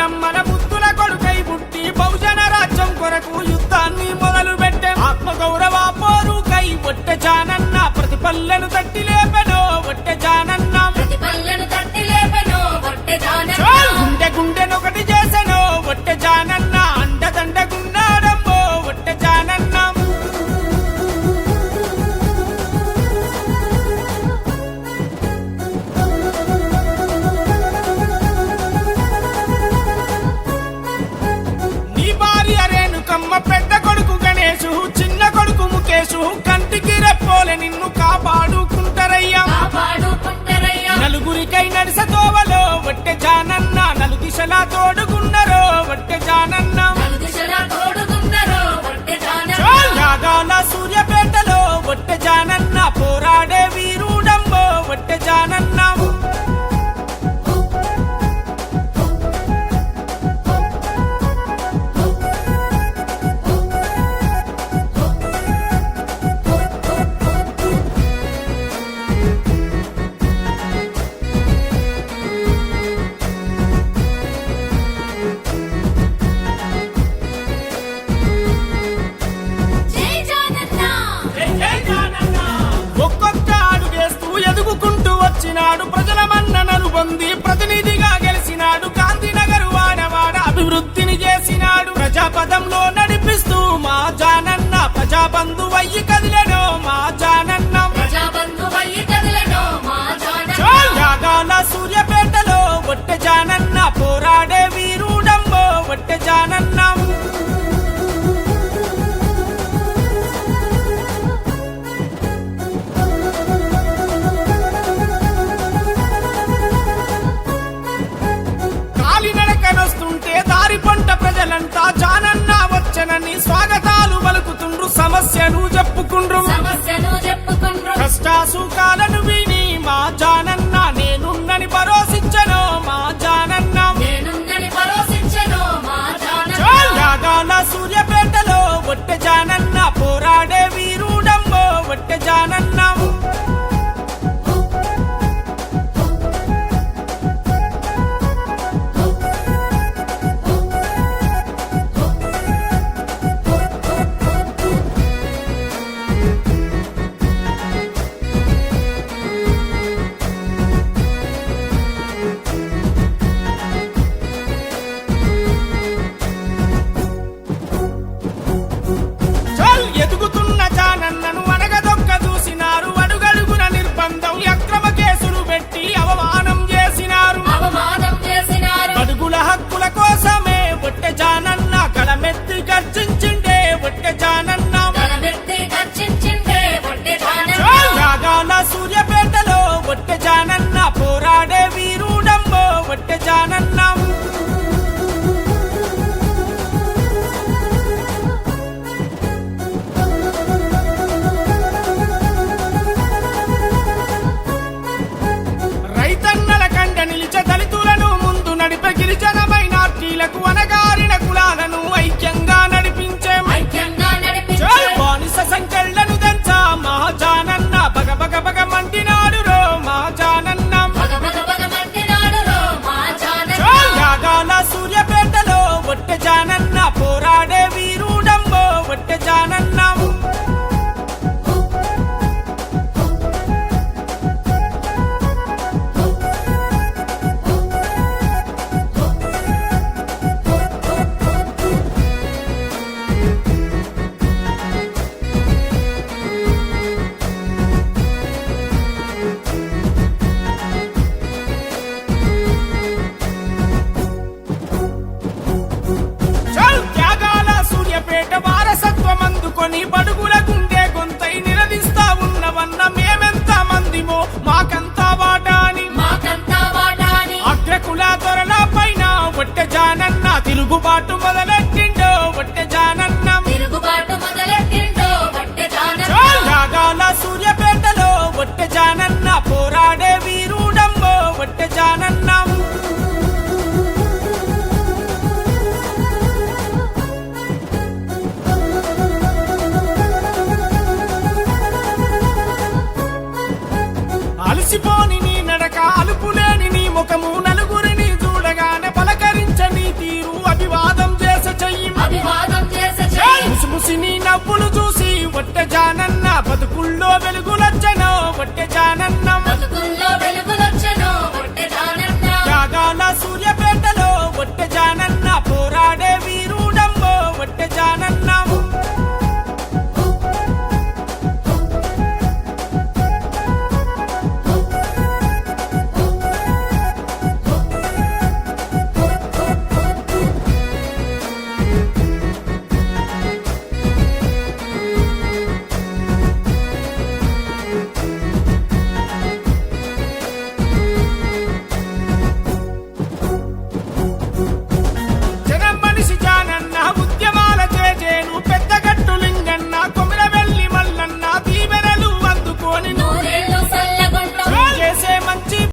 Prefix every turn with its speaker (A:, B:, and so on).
A: ఇందిరమ్మల ముద్దుల కొడుకై పుట్టి బహుజన రాజ్యం కొరకు యుద్ధాన్ని మొదలు పెట్టే ఆత్మగౌరవ పోరుకై ఒట్టె జానన్న ప్రతి పల్లెను తట్టి లేపెనో ఒట్టె జానన్న గుండె గుండెనొకటి చేసెనో ఒట్టె జానన్న అండదండగున్నాడమ్మో ఒట్టె జానన్న నీ భార్య రేణుకమ్మ పెద్ద కొడుకు గణేశు చిన్న కొడుకు ముఖేశు కంటికి రెప్పోలే నిన్ను కాపాడుకుంటారయ్యా నలుగురికై నడిసతోవలో ఒట్టె జానన్న నలు దిశలా తోడుకున్నరో ఒట్టె జానన్న యాగాల సూర్యపేటలో ఒట్టె జానన్న పోరాడే వీరుడంబో ఒట్టె జానన్న ఒక్కొక్క అడుగేస్తూ ఎదుగుకుంటూ వచ్చినాడు ప్రజల మన్ననలు పొంది ప్రతినిధిగా గెలిచినాడు గాంధీనగర్ వాడవాడ అభివృద్ధిని చేసినాడు ప్రజాపదంలో నడిపిస్తూ మా జానన్న ప్రజాబంధువయ్యి కదిలెనో మా జానన్న యాగాల సూర్యపేటలో ఒట్టె జానన్న పోరాడే వీరుడంబో ఒట్టె జానన్న కాలినడకనొస్తుంటే దారి పంట ప్రజలంతా జానన్న వచ్చనని స్వాగతాలు పలుకుతుండ్రు సమస్యను చెప్పుకుండ్రు కష్టాసుఖాలను విని మా జానన్న నేనున్నని భరోసించను మా జానన్న యాగాల సూర్యపేటలో ఒట్టె జానన్న పోరాడే వీరుడంబో ఒట్టె జానన్న ఎదుగుతున్న జానన్నను అడగదొక్క చూసినారు అడుగడుగున నిర్బంధం అక్రమ కేసులు పెట్టి అవమానం చేసినారు అడుగుల హక్కుల కోసమే ఒట్టె జానన్న కళమెత్తి గర్జించిండే ఒట్టె జానన్న యాగాల సూర్యపేటలో ఒట్టె జానన్న పోరాడే వీరుడంబో ఒట్టె జానన్న రైతన్నల కండ నిలిచే దళితులను ముందు నడిపే గిరిజన మైనార్టీలకు అనగారిన కులాలను ఐక్యంగా నడిపించే బానిస సంఖ్యలను దంచా మా జానన్న బగ బగ బగ మండినాడు రో మా జానన్న యాగాల సూర్యపేటలో ఒట్టె జానన్న పోరాడే వీరుడంబో ఒట్టె జానన్న త్యాగాల సూర్యపేట వారసత్వం అందుకొని బడుగుల గుండె గొంతై నిలదీస్తా ఉన్నవన్న మేమెంత మందిమో మాకంతా వాటాని అగ్రకుల దొరల పైన ఒట్టె జానన్న తిరుగుబాటు మొదలెట్టిండో ఒట్టె జానన్న యాగాల సూర్యపేటలో ఒట్టె జానన్న పోరాడే వీరుడంబో ఒట్టె జానన్న అలసిపోని నీ నడక అలుపులేని నీ ముఖము నలుగురిని చూడగానే పలకరించ నీతి సినీ నవ్వులు చూసి ఒట్టె జానన్న బతుకుల్లో వెలుగులొచ్చెనో ఒట్టె జానన్న